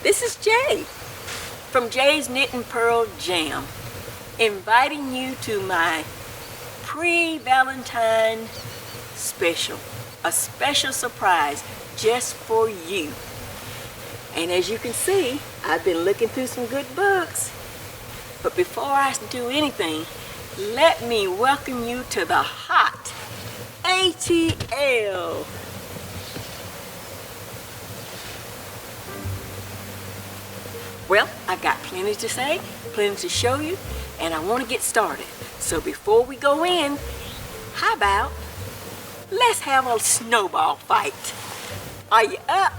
This is Jay from Jay's Knit and Purl Jam, inviting you to my pre-Valentine special, a special surprise just for you. And as you can see, I've been looking through some good books. But before I do anything, let me welcome you to the hot ATL. Well, I've got plenty to say, plenty to show you, and I want to get started. So before we go in, how about let's have a snowball fight? Are you up?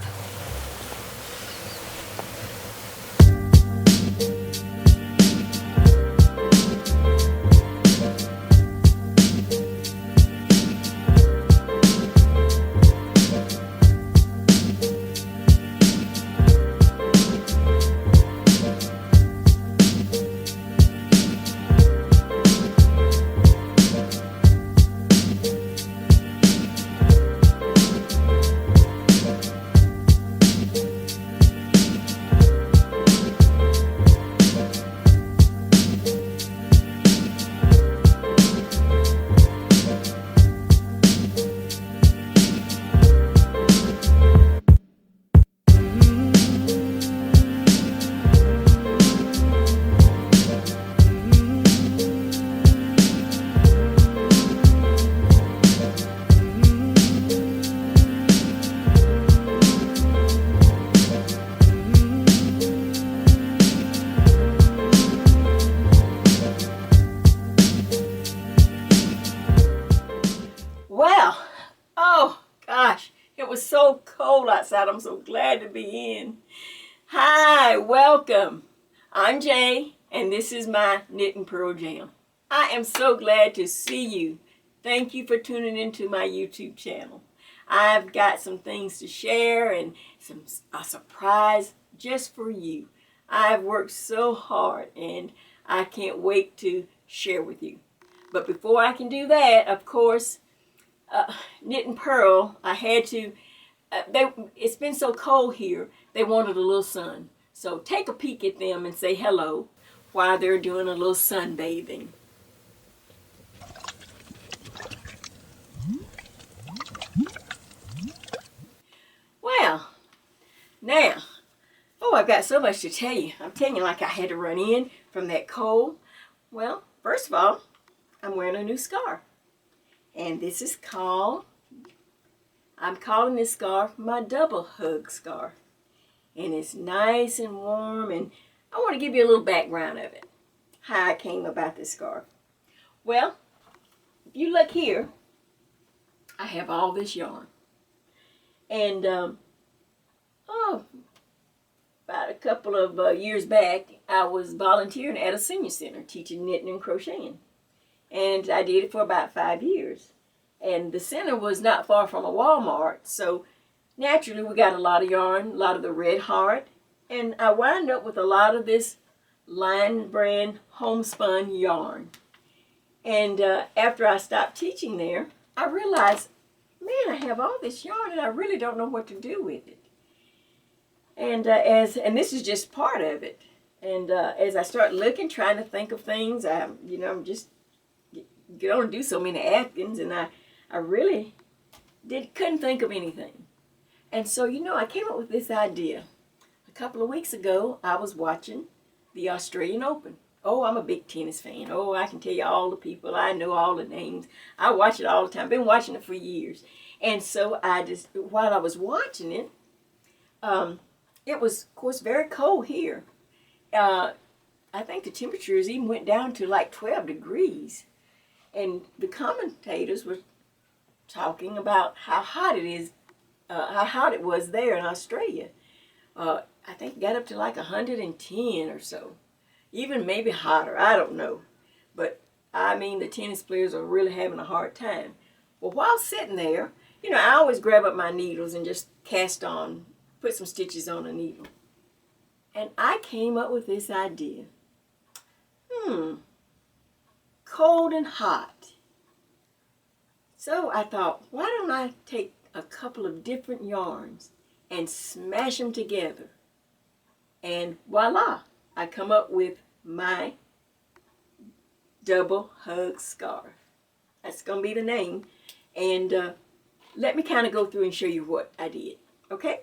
Well, oh gosh, it was so cold outside. I'm so glad to be in. Hi, welcome. I'm Jay, and this is my Knit and Purl Jam. I am so glad to see you. Thank you for tuning into my YouTube channel. I've got some things to share and a surprise just for you. I've worked so hard, and I can't wait to share with you. But before I can do that, of course, Knit and Purl, I had to, it's been so cold here, they wanted a little sun. So take a peek at them and say hello while they're doing a little sunbathing. Well, now, oh, I've got so much to tell you. I'm telling you like I had to run in from that cold. Well, first of all, I'm wearing a new scarf. And this is I'm calling this scarf my double hug scarf. And it's nice and warm, and I want to give you a little background of it, how I came about this scarf. Well, if you look here, I have all this yarn. And, about a couple of years back, I was volunteering at a senior center teaching knitting and crocheting. And I did it for about 5 years. And the center was not far from a Walmart, so naturally we got a lot of yarn, a lot of the Red Heart, and I wound up with a lot of this line brand homespun yarn. And after I stopped teaching there, I realized, man, I have all this yarn and I really don't know what to do with it. And this is just part of it. And as I start looking, trying to think of things, I'm just get on and do so many Afghans, and I really couldn't think of anything. And so, I came up with this idea. A couple of weeks ago, I was watching the Australian Open. Oh, I'm a big tennis fan. Oh, I can tell you all the people. I know all the names. I watch it all the time. I've been watching it for years. And so while I was watching it, it was, of course, very cold here. I think the temperatures even went down to like 12 degrees. And the commentators were talking about how hot it was there in Australia. I think it got up to like 110 or so. Even maybe hotter, I don't know. But, I mean, the tennis players are really having a hard time. Well, while sitting there, I always grab up my needles and just put some stitches on a needle. And I came up with this idea. Cold and hot. So I thought, why don't I take a couple of different yarns and smash them together And voila, I come up with my double hug scarf. That's going to be the name. And let me kind of go through and show you what I did. Okay?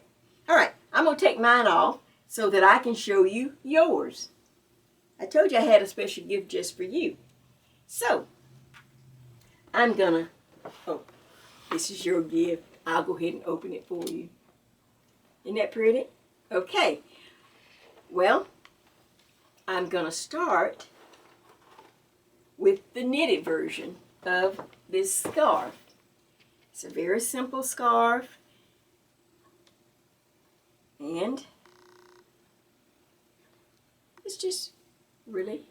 All right, I'm going to take mine off so that I can show you yours. I told you I had a special gift just for you. So, I'm going to, oh, this is your gift. I'll go ahead and open it for you. Isn't that pretty? Okay. Well, I'm going to start with the knitted version of this scarf. It's a very simple scarf. And it's just really,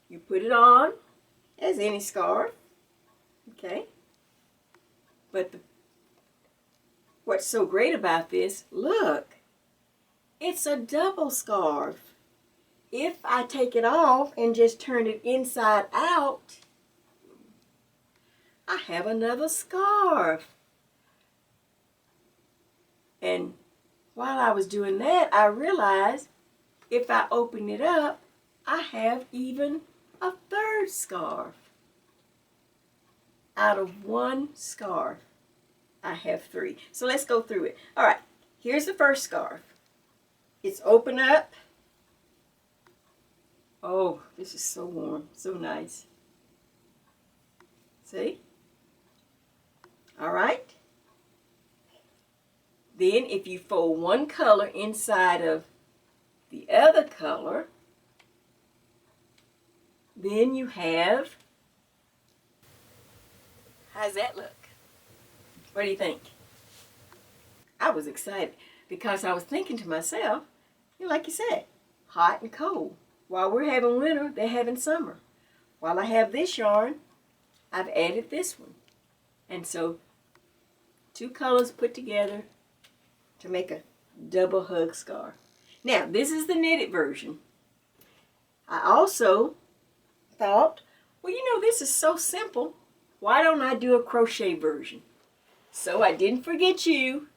you put it on as any scarf. Okay? But what's so great about this, look, it's a double scarf. If I take it off and just turn it inside out, I have another scarf. And while I was doing that, I realized if I open it up, I have even a third scarf. Out of one scarf, I have three. So let's go through it. All right, here's the first scarf. It's open up. Oh, this is so warm, so nice. See? All right. Then if you fold one color inside of the other color, then you have, how's that look? What do you think? I was excited because I was thinking to myself, like you said, hot and cold. While we're having winter, they're having summer. While I have this yarn, I've added this one. And so, two colors put together to make a double hug scarf. Now, this is the knitted version. I also thought, well, you know, this is so simple. Why don't I do a crochet version? So I didn't forget you.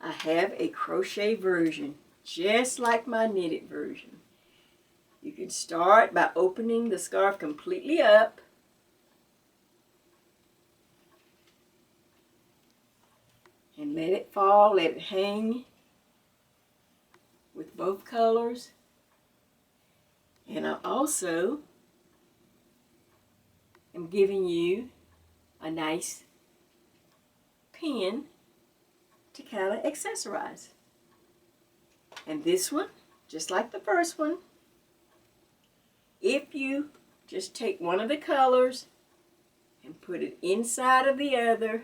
I have a crochet version, just like my knitted version. You can start by opening the scarf completely up. And let it fall, let it hang with both colors. And I also am giving you a nice pin to kind of accessorize. And this one, just like the first one, if you just take one of the colors and put it inside of the other,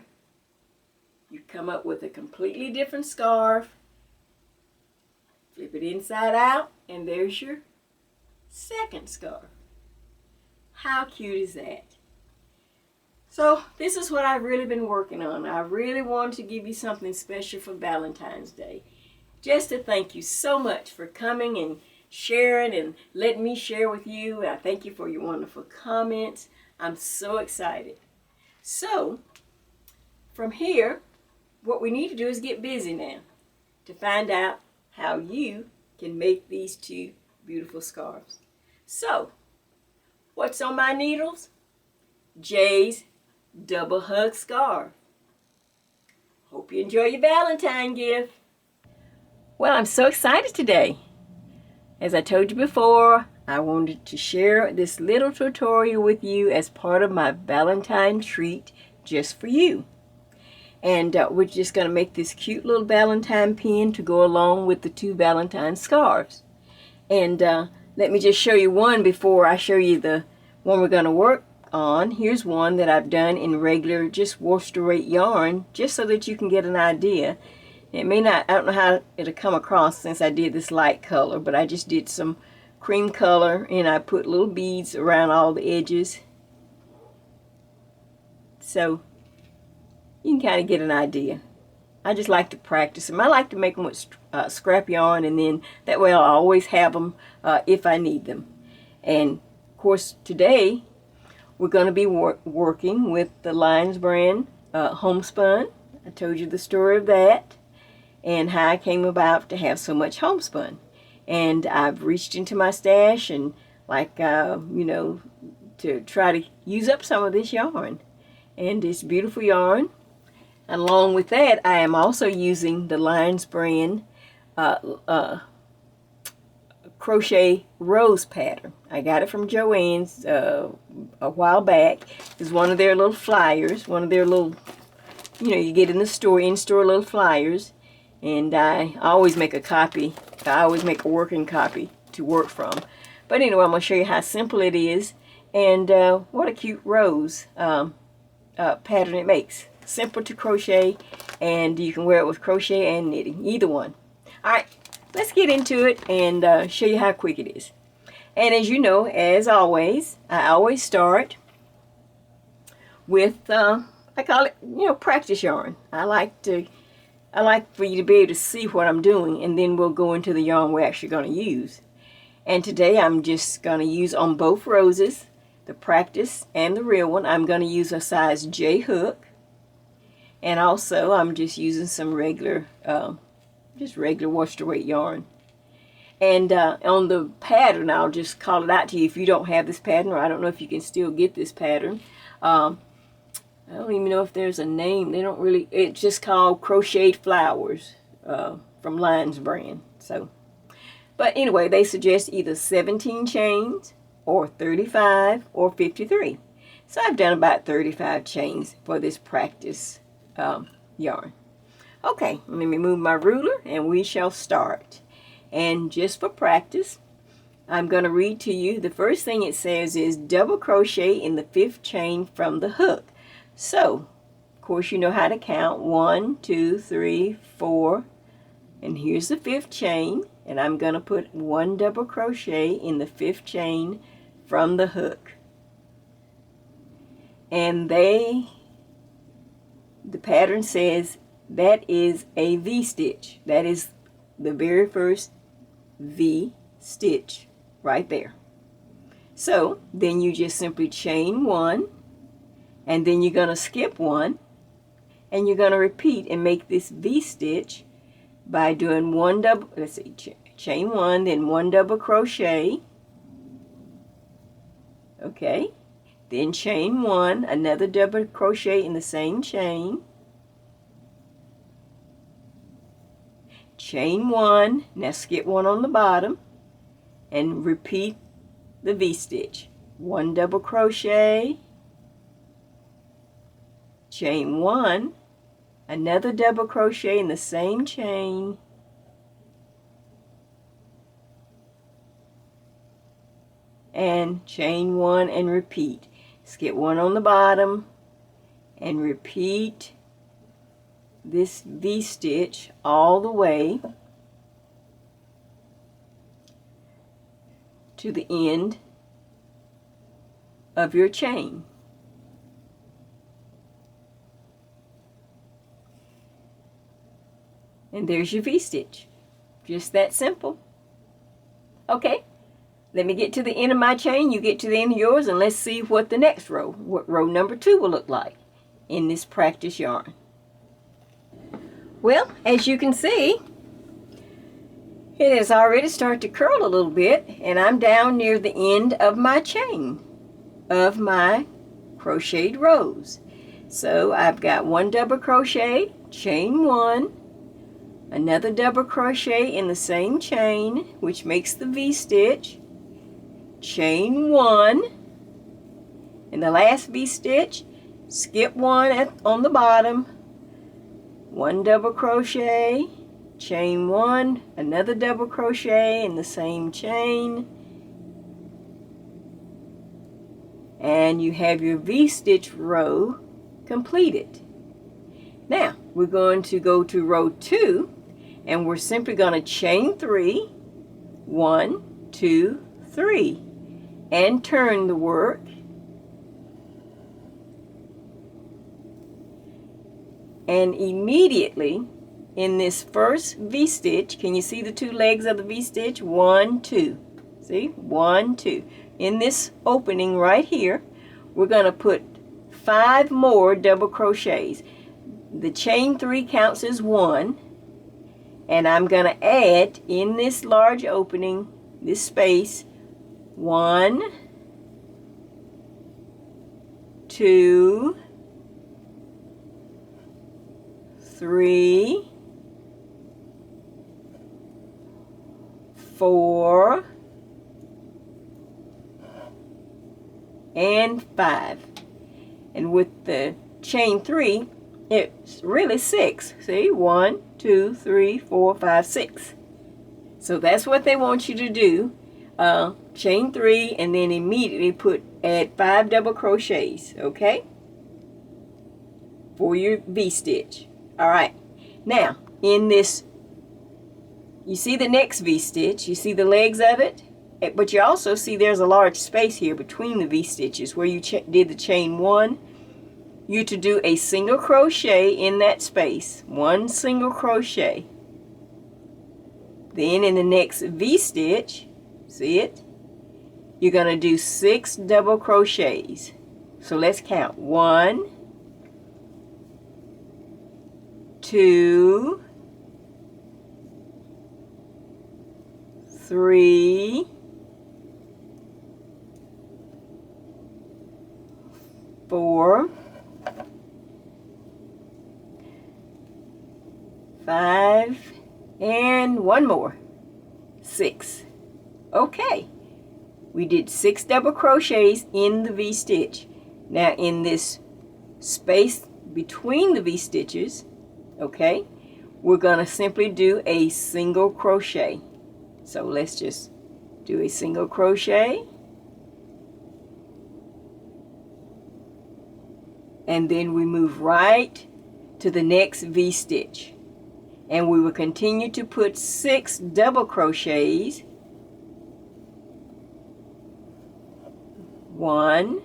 you come up with a completely different scarf. Flip it inside out, and there's your second scarf. How cute is that? So this is what I've really been working on. I really wanted to give you something special for Valentine's Day. Just to thank you so much for coming and sharing and letting me share with you. I thank you for your wonderful comments. I'm so excited. So from here, what we need to do is get busy now to find out how you can make these two beautiful scarves. So, what's on my needles? Jay's double hug scarf. Hope you enjoy your Valentine gift. Well, I'm so excited today. As I told you before, I wanted to share this little tutorial with you as part of my Valentine treat just for you. And we're just going to make this cute little Valentine pin to go along with the two Valentine scarves. And let me just show you one before I show you the one we're going to work on. Here's one that I've done in regular just worsted weight yarn, just so that you can get an idea. It may not, I don't know how it'll come across since I did this light color, but I just did some cream color and I put little beads around all the edges. So you can kind of get an idea. I just like to practice them. I like to make them with scrap yarn, and then that way I'll always have them if I need them. And of course today we're going to be working with the Lions brand homespun. I told you the story of that. and how I came about to have so much homespun. And I've reached into my stash and you know, to try to use up some of this yarn. And it's beautiful yarn. And along with that, I am also using the Lines brand crochet rose pattern. I got it from Joann's a while back. It's one of their little flyers, one of their little, you know, you get in the store, in-store little flyers. And I always make a copy. I always make a working copy to work from. But anyway, I'm going to show you how simple it is and what a cute rose pattern it makes. Simple to crochet, and you can wear it with crochet and knitting, either one. Alright, let's get into it and show you how quick it is. And as you know, as always, I always start with, I call it, you know, practice yarn. I like for you to be able to see what I'm doing, and then we'll go into the yarn we're actually going to use. And today I'm just going to use on both roses, the practice and the real one, I'm going to use a size J hook. And also I'm just using some regular, regular wash weight yarn. And on the pattern, I'll just call it out to you if you don't have this pattern, or I don't know if you can still get this pattern. I don't even know if there's a name. They don't really, it's just called Crocheted Flowers from Lines brand. So, but anyway, they suggest either 17 chains or 35 or 53. So I've done about 35 chains for this practice yarn. Okay, let me move my ruler and we shall start. And just for practice, I'm going to read to you. The first thing it says is double crochet in the 5th chain from the hook. So, of course, you know how to count. 1, 2, 3, 4, and here's the 5th chain, and I'm going to put 1 double crochet in the 5th chain from the hook. And the pattern says that is a V-stitch. That is the very first V-stitch right there. So then you just simply chain 1, and then you're going to skip 1, and you're going to repeat and make this V-stitch by doing 1 double, let's see, chain 1, then 1 double crochet, okay, then chain 1, another double crochet in the same chain, chain 1, now skip 1 on the bottom, and repeat the V-stitch. 1 double crochet, chain 1, another double crochet in the same chain, and chain 1 and repeat. Skip 1 on the bottom and repeat this V-stitch all the way to the end of your chain. And there's your V-stitch. Just that simple. Okay, let me get to the end of my chain, you get to the end of yours, and let's see what the next row, what row number 2 will look like in this practice yarn. Well, as you can see, it has already started to curl a little bit, and I'm down near the end of my chain of my crocheted rows. So I've got 1 double crochet, chain 1, another double crochet in the same chain, which makes the V-stitch, chain 1, in the last V-stitch, skip 1 on the bottom, 1 double crochet, chain 1, another double crochet in the same chain, and you have your V-stitch row completed. Now we're going to go to row 2, and we're simply going to chain 3, 1, 2, 3, and turn the work, and immediately in this first V-stitch, can you see the 2 legs of the V-stitch? 1, 2. See? 1, 2. In this opening right here, we're going to put 5 more double crochets. The chain 3 counts as 1, And I'm going to add in this large opening, this space, 1, 2, 3, 4, and 5. And with the chain 3, it's really 6. See, 1, 2, 3, 4, 5, 6. So that's what they want you to do. Chain 3 and then immediately add 5 double crochets, okay? For your V-stitch. Alright, now in this, you see the next V-stitch, you see the legs of it, but you also see there's a large space here between the V-stitches where you did the chain 1. You're to do a single crochet in that space, 1 single crochet. Then in the next V-stitch, see it? You're going to do 6 double crochets. So let's count. 1, 2, 3, 4, 5, and one more, 6. Okay, we did 6 double crochets in the V-stitch. Now in this space between the V-stitches, okay, we're going to simply do a single crochet. So let's just do a single crochet. And then we move right to the next V-stitch. And we will continue to put 6 double crochets. 1,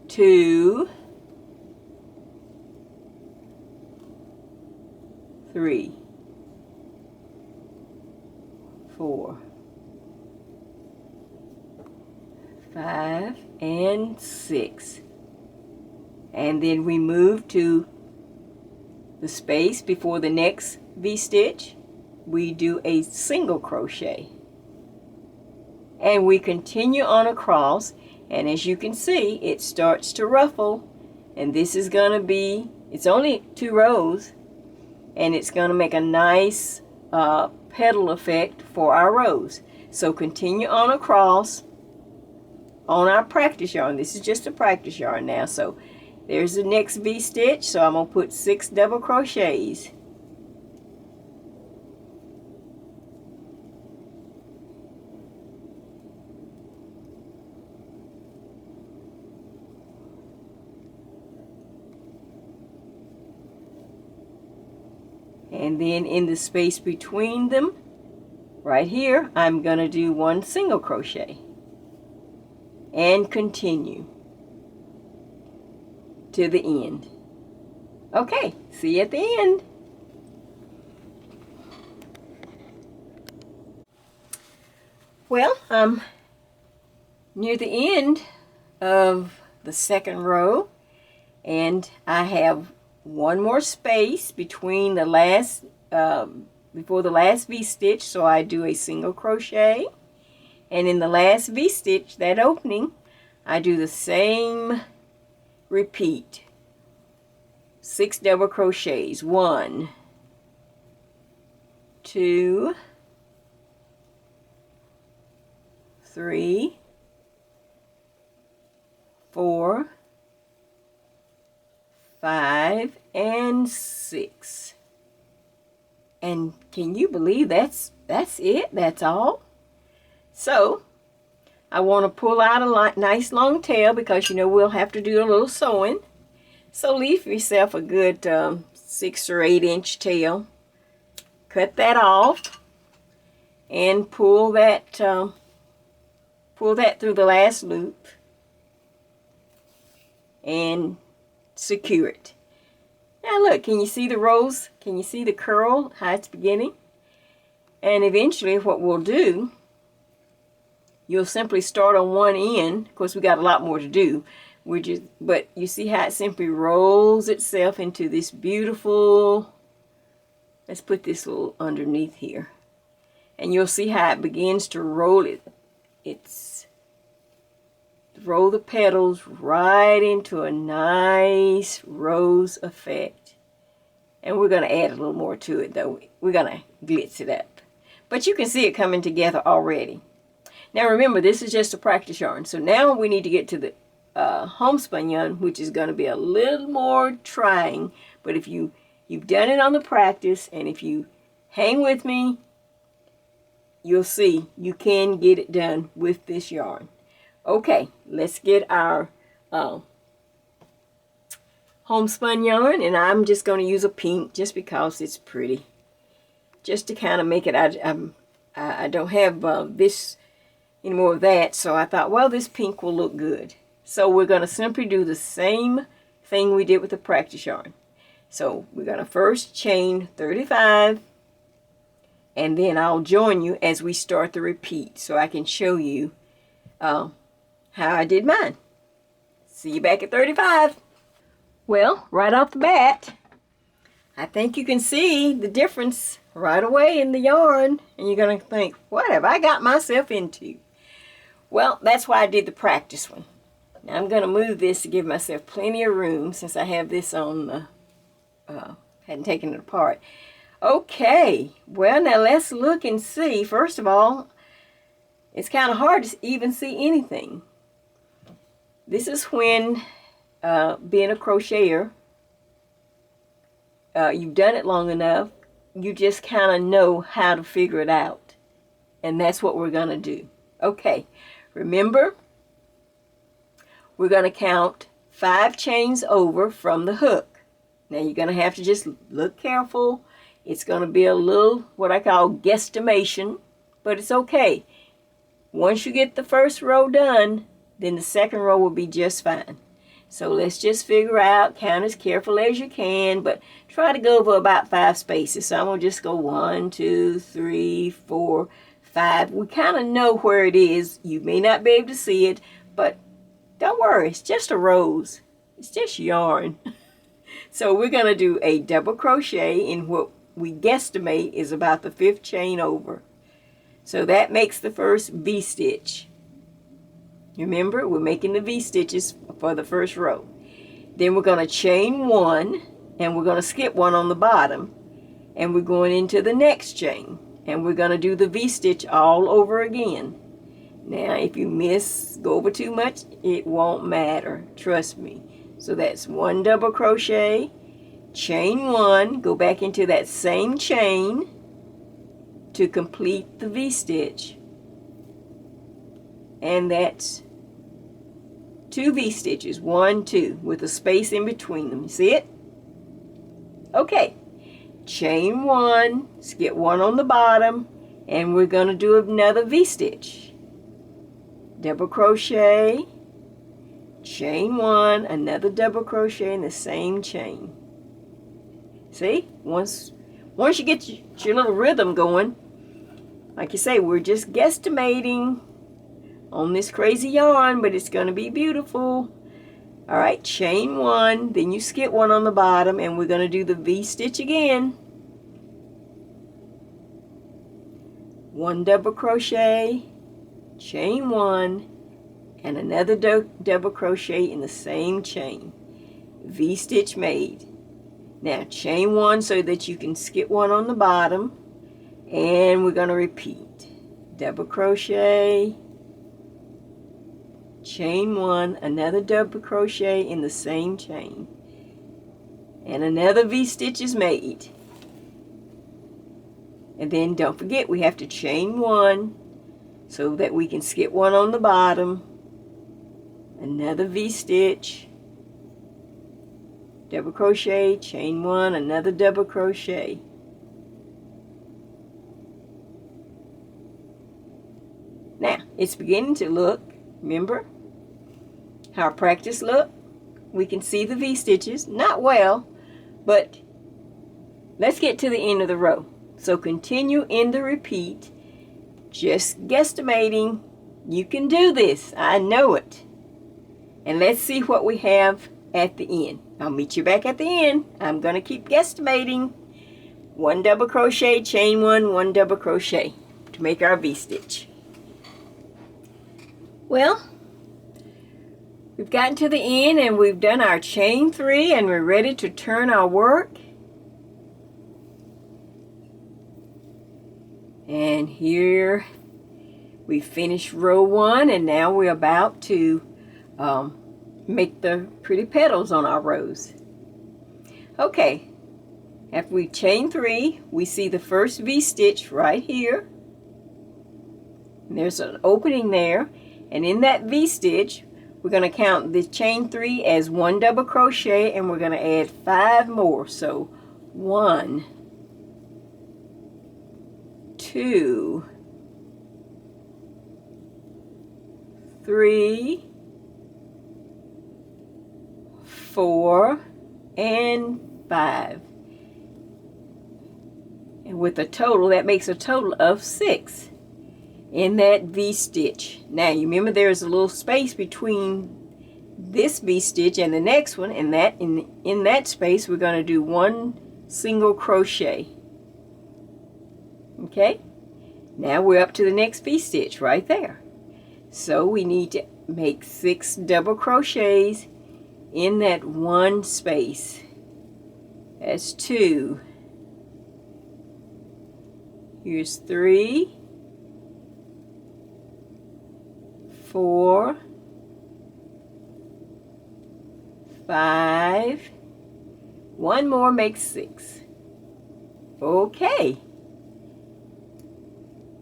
2, 3, 4, 5, and 6. And then we move to the space before the next V-stitch. We do a single crochet. And we continue on across, and as you can see, it starts to ruffle. And this is going to be, it's only 2 rows, and it's going to make a nice petal effect for our rows. So continue on across on our practice yarn. This is just a practice yarn now. So there's the next V-stitch, so I'm going to put 6 double crochets. And then in the space between them, right here, I'm going to do 1 single crochet. And continue to the end. Okay, see you at the end. Well, I'm near the end of the second row, and I have one more space between the last before the last V-stitch, so I do a single crochet, and in the last V-stitch, that opening, I do the same repeat, 6 double crochets. 1, 2, 3, 4, 5, and 6. And can you believe that's it? That's all? So I want to pull out a nice long tail because you know we'll have to do a little sewing. So leave yourself a good 6 or 8 inch tail. Cut that off and pull that through the last loop and secure it. Now look, can you see the rows? Can you see the curl, how it's beginning? And eventually what we'll do, you'll simply start on one end. Of course, we got a lot more to do. But you see how it simply rolls itself into this beautiful, let's put this little underneath here. And you'll see how it begins to roll roll the petals right into a nice rose effect. And we're going to add a little more to it, though. We're going to glitz it up. But you can see it coming together already. Now remember, this is just a practice yarn. So now we need to get to the homespun yarn, which is going to be a little more trying. But if you've done it on the practice, and if you hang with me, you'll see you can get it done with this yarn. Okay, let's get our homespun yarn, and I'm just going to use a pink just because it's pretty. Just to kind of make it, I don't have this any more of that, so I thought, well, this pink will look good. So we're going to simply do the same thing we did with the practice yarn. So we're going to first chain 35, and then I'll join you as we start the repeat so I can show you how I did mine. See you back at 35. Well, right off the bat, I think you can see the difference right away in the yarn, and you're going to think, what have I got myself into? Well, that's why I did the practice one. Now I'm going to move this to give myself plenty of room since I have this on the, hadn't taken it apart. Okay, well now let's look and see. First of all, it's kind of hard to even see anything. This is when, being a crocheter, you've done it long enough, you just kind of know how to figure it out. And that's what we're going to do. Okay, remember, we're going to count 5 chains over from the hook. Now you're going to have to just look careful. It's going to be a little, what I call guesstimation, but it's okay. Once you get the first row done, then the second row will be just fine. So let's just figure out, count as careful as you can, but try to go over about 5 spaces. So I'm going to just go 1, 2, 3, 4, 5. We kind of know where it is. You may not be able to see it, but don't worry, it's just a rose. It's just yarn. So we're going to do a double crochet in what we guesstimate is about the 5th chain over. So that makes the first V-stitch. Remember, we're making the V-stitches for the first row. Then we're going to chain 1, and we're going to skip 1 on the bottom, and we're going into the next chain, and we're going to do the V-stitch all over again. Now, if you go over too much, it won't matter. Trust me. So that's 1 double crochet, chain 1, go back into that same chain to complete the V-stitch. And that's 2 V-stitches, 1, 2, with a space in between them. You see it? Okay. Chain 1, skip 1 on the bottom, and we're going to do another V-stitch. Double crochet, chain 1, another double crochet in the same chain. See? Once you get your little rhythm going, like you say, we're just guesstimating on this crazy yarn, but it's going to be beautiful. All right, chain 1, then you skip 1 on the bottom, and we're going to do the V-stitch again. 1 double crochet, chain 1, and another double crochet in the same chain. V-stitch made. Now chain 1 so that you can skip 1 on the bottom, and we're going to repeat. Double crochet, chain 1, another double crochet in the same chain, and another V-stitch is made. And then don't forget, we have to chain 1 so that we can skip 1 on the bottom, another V-stitch, double crochet, chain 1, another double crochet. Now, it's beginning to look, remember how our practice looked? We can see the V-stitches, not well, but let's get to the end of the row. So continue in the repeat, just guesstimating You can do this. I know it. And let's see what we have at the end. I'll meet you back at the end. I'm going to keep guesstimating. 1 double crochet, chain 1, 1 double crochet to make our V-stitch. Well, we've gotten to the end and we've done our chain 3 and we're ready to turn our work. And here we finished row 1 and now we're about to make the pretty petals on our rose. Okay, after we chain 3, we see the first V-stitch right here. And there's an opening there, and in that V-stitch, we're going to count the chain 3 as 1 double crochet, and we're going to add 5 more. So 1, 2, 3, 4, and 5. And with a total, that makes a total of 6 in that V-stitch. Now you remember there's a little space between this V-stitch and the next one, and that in that space we're going to do 1 single crochet. Okay? Now we're up to the next V-stitch right there. So we need to make 6 double crochets in that 1 space. That's 2. Here's 3, 4, 5. 1 more makes 6. Okay.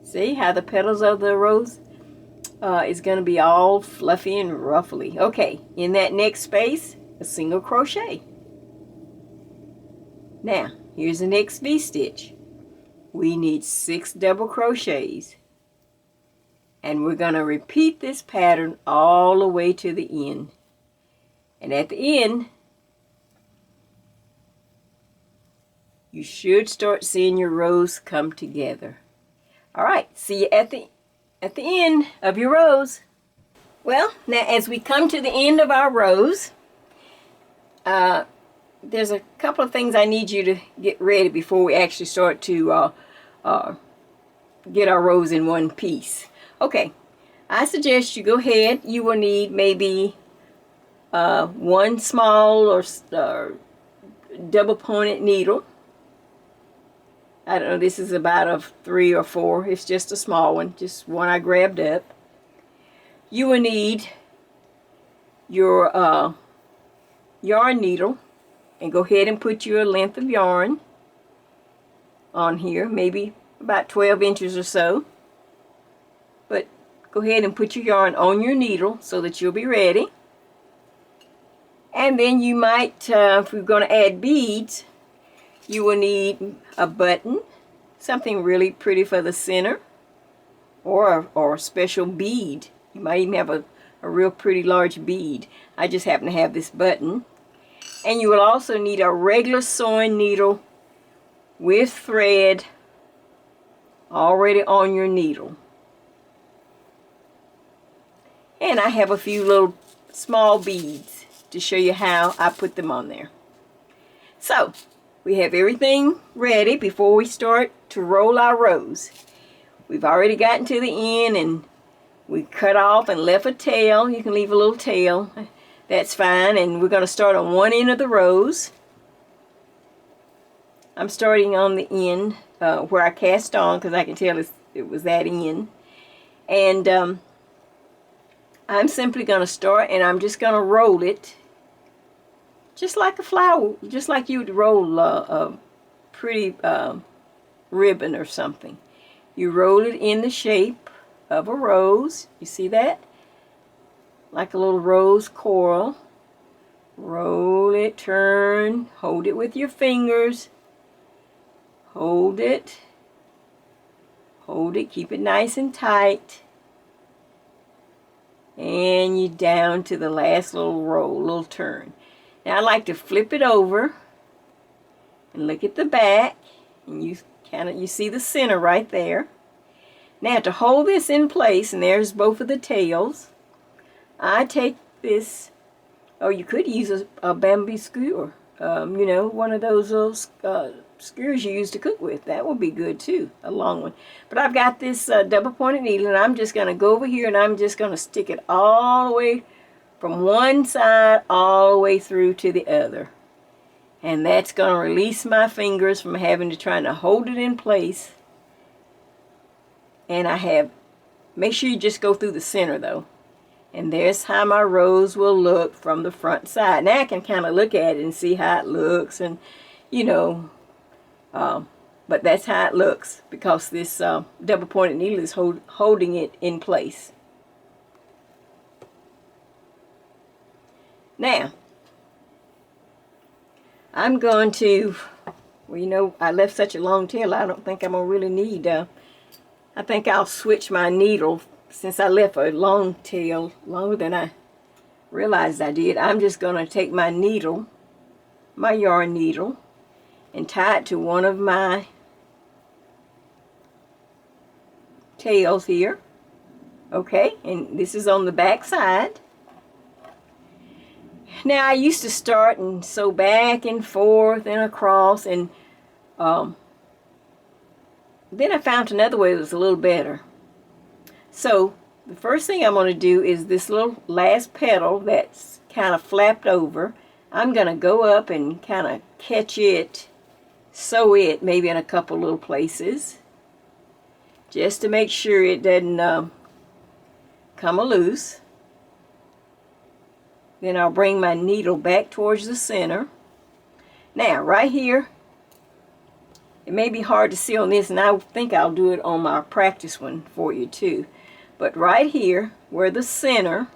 See how the petals of the rose is going to be all fluffy and ruffly. Okay, in that next space, a single crochet. Now, here's the next V-stitch. We need 6 double crochets. And we're going to repeat this pattern all the way to the end. And at the end, you should start seeing your rose come together. All right, see you at the end of your rose. Well, now as we come to the end of our rose, there's a couple of things I need you to get ready before we actually start to get our rose in one piece. Okay, I suggest you go ahead. You will need maybe 1 small or double pointed needle. I don't know, this is about a 3 or 4. It's just a small one, just one I grabbed up. You will need your yarn needle, and go ahead and put your length of yarn on here, maybe about 12 inches or so. But go ahead and put your yarn on your needle so that you'll be ready. And then you might, if we're going to add beads, you will need a button, something really pretty for the center, or a special bead. You might even have a real pretty large bead. I just happen to have this button. And you will also need a regular sewing needle with thread already on your needle. And I have a few little small beads to show you how I put them on there. So, we have everything ready before we start to roll our rose. We've already gotten to the end and we cut off and left a tail. You can leave a little tail. That's fine. And we're going to start on one end of the rose. I'm starting on the end where I cast on because I can tell it was that end. And I'm simply going to start and I'm just going to roll it just like a flower, just like you would roll a pretty ribbon or something. You roll it in the shape of a rose. You see that? Like a little rose coral. Roll it, turn, hold it with your fingers. Hold it, keep it nice and tight. And you down to the last little roll, little turn. Now I like to flip it over and look at the back, and you see the center right there. Now to hold this in place, and there's both of the tails, I take this, or you could use a bamboo skewer, you know, one of those little skewers you use to cook with. That would be good too, a long one. But I've got this double pointed needle, and I'm just going to go over here and I'm just going to stick it all the way from one side all the way through to the other. And that's going to release my fingers from having to try to hold it in place. And make sure you just go through the center though. And there's how my rose will look from the front side. Now I can kind of look at it and see how it looks, and you know, but that's how it looks because this double pointed needle is holding it in place. Now I'm going to, well, you know, I left such a long tail, I don't think I'm going to really need, I think I'll switch my needle. Since I left a long tail, longer than I realized I did, I'm just going to take my needle, my yarn needle, and tie it to one of my tails here. Okay, and this is on the back side. Now I used to start and sew back and forth and across, and then I found another way that was a little better. So the first thing I'm going to do is this little last petal that's kind of flapped over. I'm going to go up and kind of catch it, sew it maybe in a couple little places, just to make sure it doesn't come loose. Then I'll bring my needle back towards the center. Now right here, it may be hard to see on this, and I think I'll do it on my practice one for you too. But right here, where the center,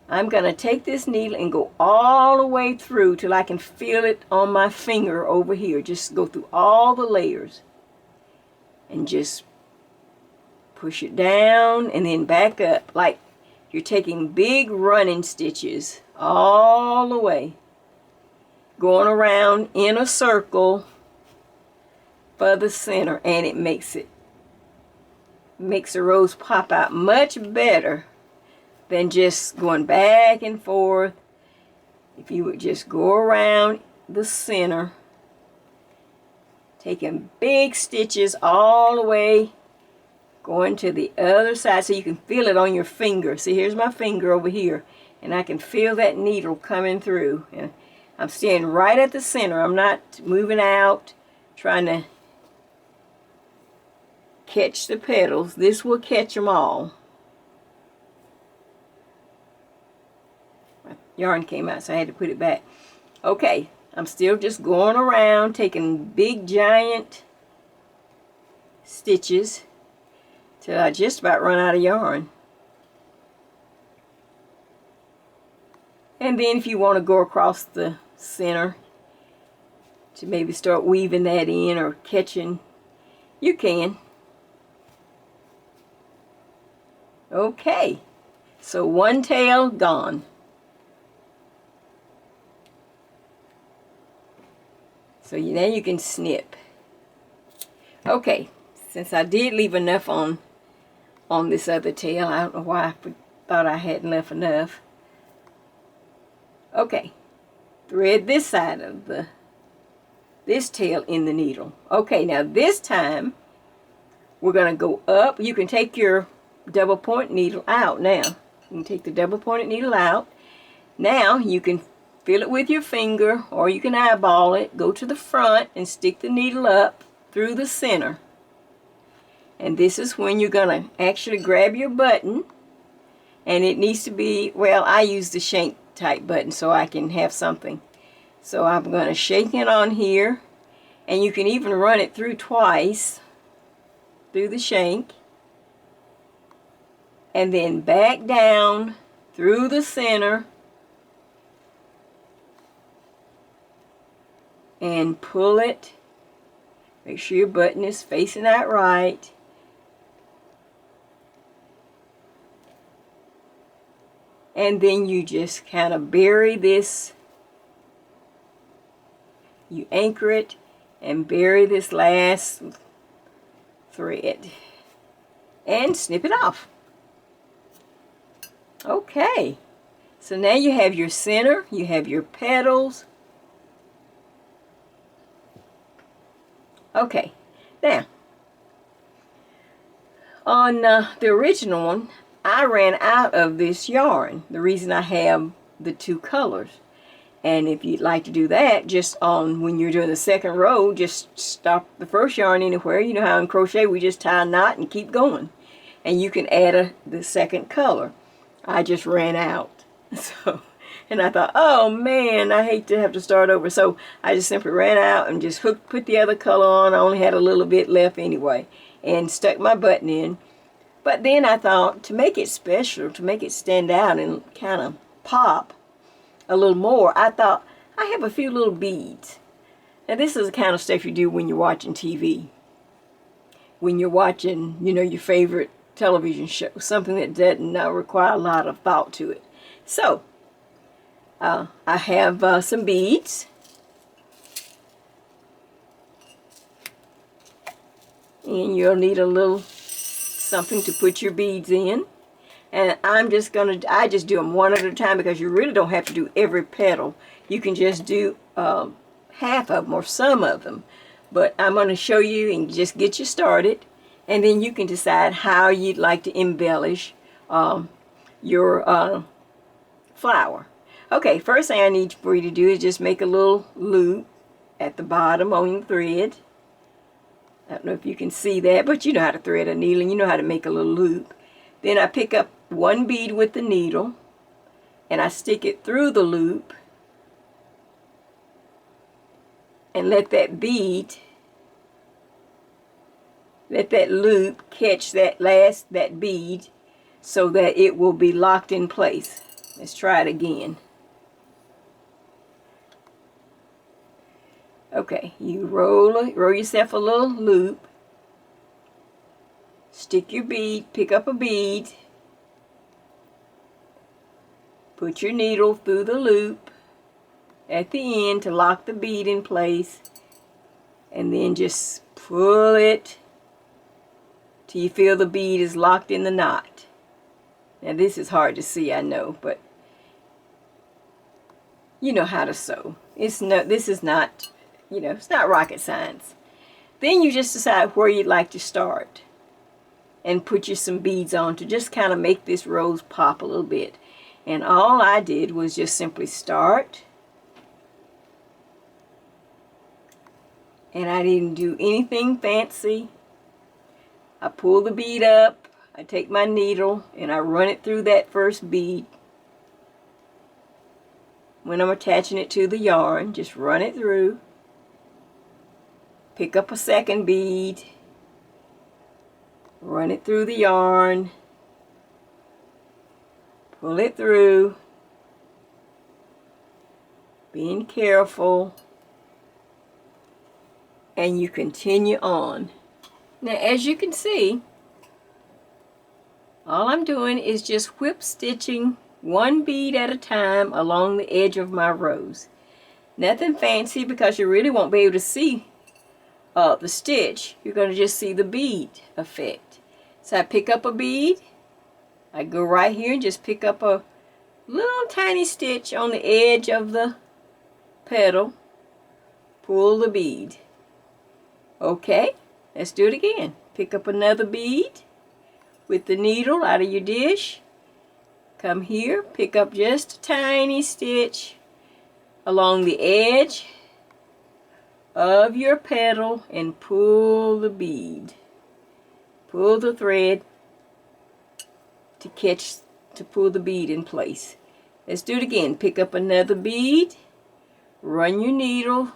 I'm going to take this needle and go all the way through till I can feel it on my finger over here. Just go through all the layers. And just push it down and then back up. Like you're taking big running stitches all the way. Going around in a circle for the center. And it makes the rose pop out much better than just going back and forth. If you would just go around the center, taking big stitches all the way, going to the other side so you can feel it on your finger. See, here's my finger over here, and I can feel that needle coming through. And I'm staying right at the center. I'm not moving out, trying to catch the petals. This will catch them all. My yarn came out, so I had to put it back. Okay, I'm still just going around, taking big giant stitches till I just about run out of yarn. And then if you want to go across the center to maybe start weaving that in or catching, you can. Okay, so one tail gone. So now you can snip. Okay, since I did leave enough on this other tail, I don't know why I thought I hadn't left enough. Okay, thread this side of this tail in the needle. Okay, now this time we're going to go up. You can take your double point needle out now. You can take the double pointed needle out. Now you can feel it with your finger, or you can eyeball it. Go to the front and stick the needle up through the center. And this is when you're going to actually grab your button. And it needs to be, well, I use the shank type button so I can have something. So I'm going to shake it on here. And you can even run it through twice through the shank. And then back down through the center. And pull it. Make sure your button is facing out right. And then you just kind of bury this. You anchor it and bury this last thread. and snip it off. Okay, so now you have your center, you have your petals. Okay, now on the original one, I ran out of this yarn. The reason I have the two colors. And if you'd like to do that, just on when you're doing the second row, just stop the first yarn anywhere. You know how in crochet we just tie a knot and keep going. And you can add the second color. I just ran out. So, and I thought, oh man, I hate to have to start over. So I just simply ran out and just put the other color on. I only had a little bit left anyway. And stuck my button in. But then I thought, to make it special, to make it stand out and kind of pop a little more, I thought, I have a few little beads. Now this is the kind of stuff you do when you're watching TV. When you're watching, you know, your favorite television show. Something that doesn't require a lot of thought to it. So, I have some beads. And you'll need a little something to put your beads in. And I just do them one at a time because you really don't have to do every petal. You can just do half of them or some of them. But I'm going to show you and just get you started. And then you can decide how you'd like to embellish your flower. Okay, first thing I need for you to do is just make a little loop at the bottom on the thread. I don't know if you can see that, but you know how to thread a needle and you know how to make a little loop. Then I pick up one bead with the needle and I stick it through the loop and let that loop catch that bead so that it will be locked in place. Let's try it again. Okay, you roll yourself a little loop, stick your bead, pick up a bead, put your needle through the loop at the end to lock the bead in place, and then just pull it till you feel the bead is locked in the knot. Now this is hard to see, I know, but you know how to sew. This is not, you know, it's not rocket science. Then you just decide where you'd like to start and put you some beads on to just kind of make this rose pop a little bit. And all I did was just simply start, and I didn't do anything fancy. I pull the bead up, I take my needle and I run it through that first bead. When I'm attaching it to the yarn, just run it through. Pick up a second bead, run it through the yarn, pull it through, being careful, and you continue on. Now as you can see, all I'm doing is just whip stitching one bead at a time along the edge of my rose. Nothing fancy because you really won't be able to see the stitch. You're going to just see the bead effect. So I pick up a bead, I go right here and just pick up a little tiny stitch on the edge of the petal, pull the bead. Okay, let's do it again. Pick up another bead with the needle out of your dish, come here, pick up just a tiny stitch along the edge of your petal and pull the bead. Pull the thread to pull the bead in place. Let's do it again. Pick up another bead, run your needle,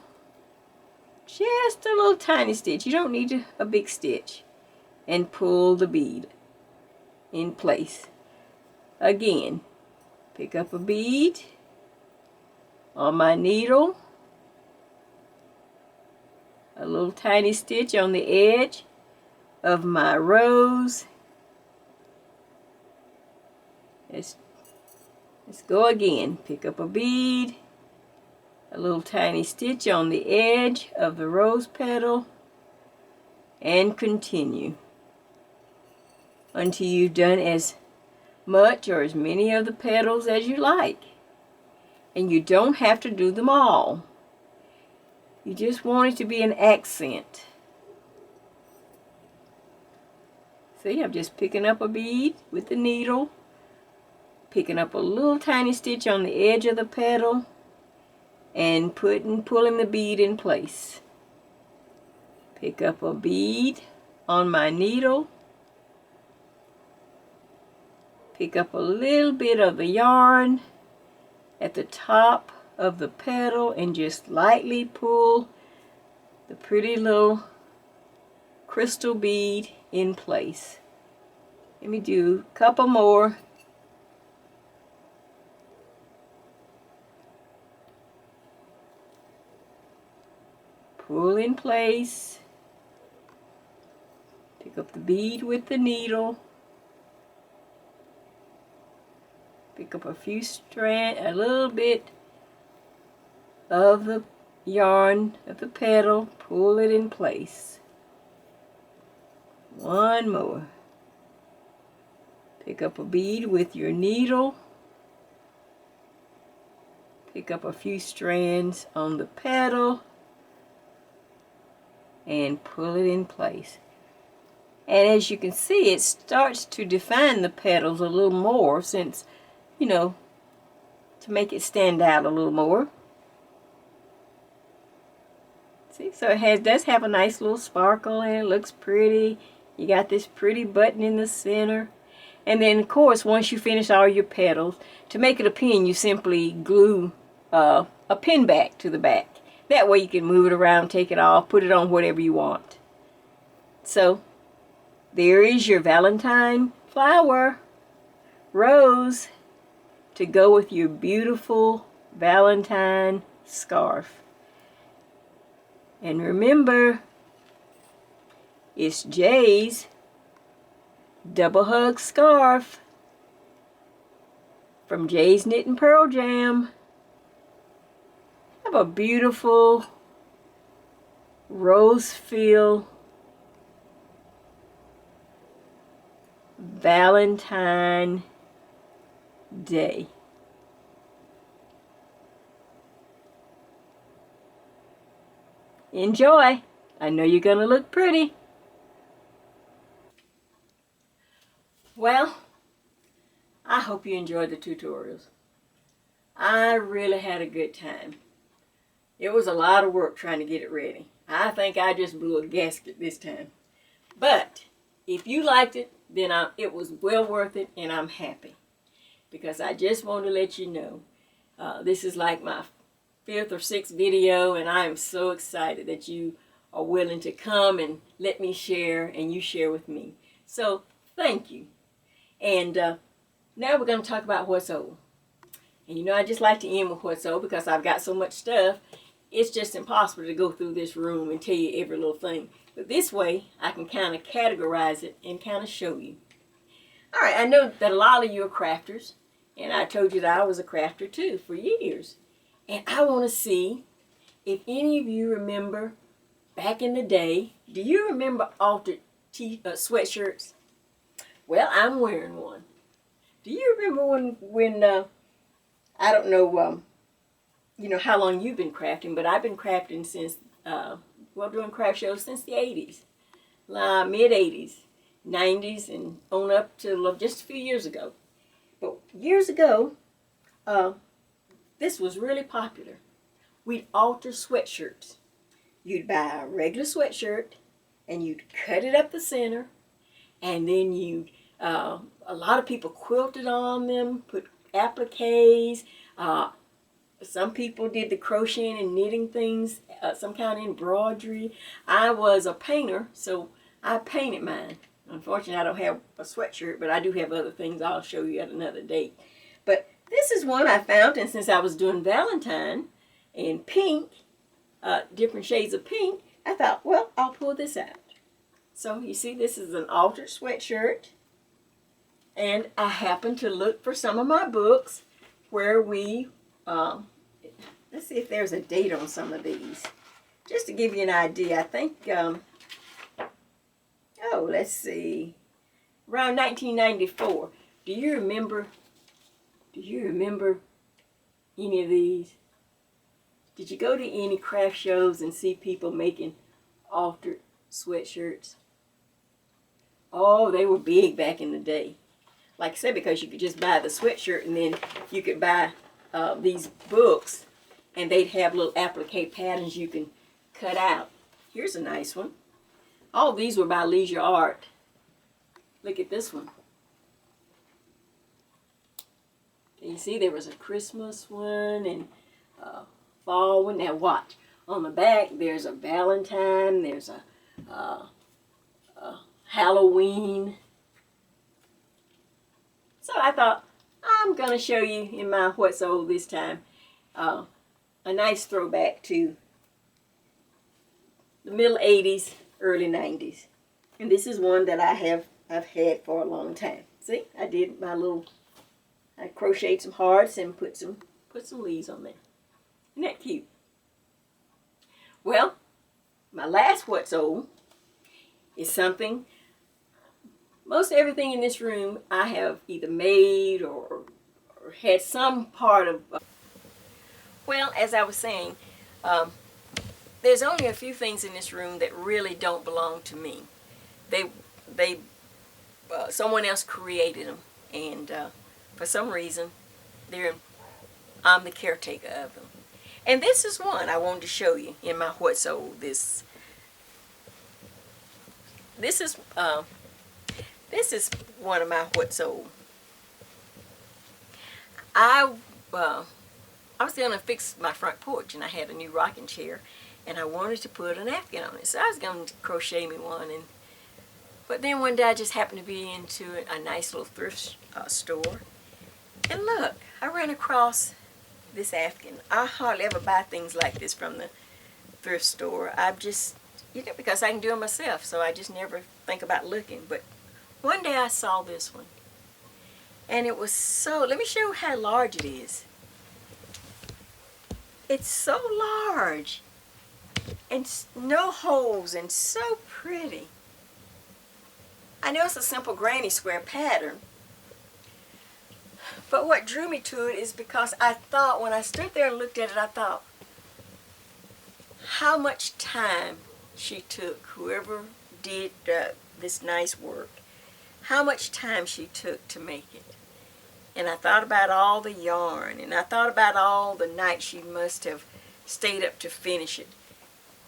just a little tiny stitch. You don't need a big stitch, and pull the bead in place. Again, pick up a bead on my needle, a little tiny stitch on the edge of my rose. Let's go again. Pick up a bead, a little tiny stitch on the edge of the rose petal, and continue. until you've done as much or as many of the petals as you like. And you don't have to do them all. You just want it to be an accent. See, I'm just picking up a bead with the needle, picking up a little tiny stitch on the edge of the petal, and pulling the bead in place. Pick up a bead on my needle, pick up a little bit of the yarn at the top of the petal and just lightly pull the pretty little crystal bead in place. Let me do a couple more. Pull in place. Pick up the bead with the needle. Pick up a few strands, a little bit of the yarn of the petal, pull it in place. One more. Pick up a bead with your needle. Pick up a few strands on the petal and pull it in place. And as you can see, it starts to define the petals a little more, since, you know, to make it stand out a little more. See, so it does have a nice little sparkle and it looks pretty. You got this pretty button in the center. And then, of course, once you finish all your petals, to make it a pin, you simply glue a pin back to the back. That way you can move it around, take it off, put it on whatever you want. So, there is your Valentine flower rose to go with your beautiful Valentine scarf. And remember, it's Jay's double hug scarf from Jay's Knit and Purl Jam. Have a beautiful rose-filled Valentine Day. Enjoy! I know you're gonna look pretty. Well, I hope you enjoyed the tutorials. I really had a good time. It was a lot of work trying to get it ready. I think I just blew a gasket this time. But if you liked it, then it was well worth it, and I'm happy. Because I just want to let you know, this is like my 5th or 6th video, and I am so excited that you are willing to come and let me share, and you share with me. So, thank you. And now we're going to talk about what's old. And you know, I just like to end with what's old because I've got so much stuff. It's just impossible to go through this room and tell you every little thing. But this way, I can kind of categorize it and kind of show you. All right, I know that a lot of you are crafters. And I told you that I was a crafter too for years. And I want to see if any of you remember back in the day. Do you remember altered sweatshirts? Well, I'm wearing one. Do you remember when I don't know, you know how long you've been crafting, but I've been crafting since, doing craft shows since the 80s, mid-80s, 90s, and on up to just a few years ago. But years ago, this was really popular. We'd alter sweatshirts. You'd buy a regular sweatshirt, and you'd cut it up the center, and then you'd, a lot of people quilted on them, put appliques. Some people did the crocheting and knitting things, some kind of embroidery. I was a painter, so I painted mine. Unfortunately, I don't have a sweatshirt, but I do have other things I'll show you at another date. But this is one I found, and since I was doing Valentine in pink, different shades of pink, I thought, well, I'll pull this out. So you see, this is an altered sweatshirt, and I happened to look for some of my books where we, let's see if there's a date on some of these. Just to give you an idea, I think, oh, let's see. around 1994. Do you remember any of these? Did you go to any craft shows and see people making altered sweatshirts? Oh, they were big back in the day. Like I said, because you could just buy the sweatshirt and then you could buy these books and they'd have little applique patterns you can cut out. Here's a nice one. All these were by Leisure Art. Look at this one. Can you see there was a Christmas one and a fall one? Now watch. On the back there's a Valentine, there's a Halloween. So I thought, I'm going to show you in my What's Old this time a nice throwback to the middle 80s, early 90s. And this is one that I've had for a long time. See, I did my little, I crocheted some hearts and put some leaves on there. Isn't that cute? Well, my last What's Old is something. Most everything in this room I have either made or had some part of. Well, as I was saying, there's only a few things in this room that really don't belong to me. Someone else created them, and for some reason, I'm the caretaker of them. And this is one I wanted to show you in my What's Old. This is one of my What's Old. I was going to fix my front porch, and I had a new rocking chair, and I wanted to put an Afghan on it. So I was going to crochet me one, but then one day I just happened to be into a nice little thrift store, and look, I ran across this Afghan. I hardly ever buy things like this from the thrift store. I've just, because I can do it myself, so I just never think about looking. But one day I saw this one, and it was so, let me show you how large it is. It's so large, and no holes, and so pretty. I know it's a simple granny square pattern, but what drew me to it is because I thought, when I stood there and looked at it, I thought, how much time she took, whoever did this nice work, how much time she took to make it. And I thought about all the yarn, and I thought about all the nights she must have stayed up to finish it.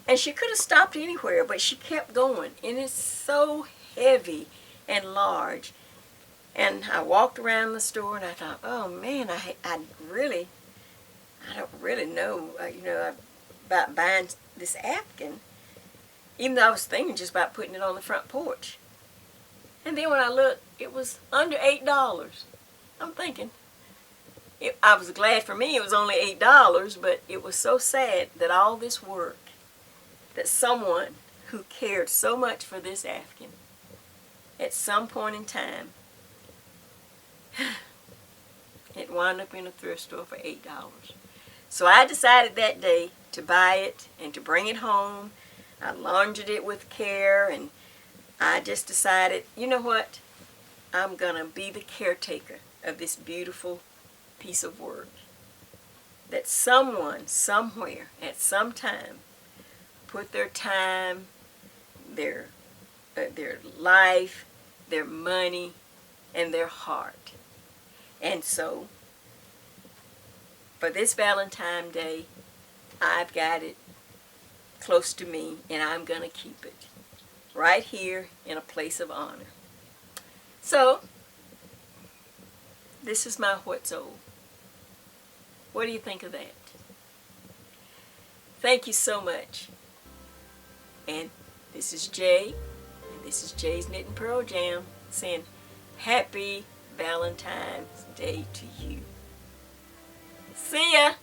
And she could have stopped anywhere, but she kept going, and it's so heavy and large. And I walked around the store, and I thought, oh man, I don't really know, about buying this Afghan, even though I was thinking just about putting it on the front porch. And then when I looked, it was under $8. I'm thinking, I was glad for me it was only $8, but it was so sad that all this work, that someone who cared so much for this Afghan, at some point in time, it wound up in a thrift store for $8. So I decided that day to buy it and to bring it home. I laundered it with care, and I just decided, you know what? I'm going to be the caretaker of this beautiful piece of work that someone, somewhere, at some time, put their time, their life, their money, and their heart. And so, for this Valentine Day, I've got it close to me, and I'm going to keep it right here in a place of honor. So, this is my What's Old. What do you think of that? Thank you so much. And this is Jay, and this is Jay's Knit and Purl Jam, saying Happy Valentine's Day to you. See ya!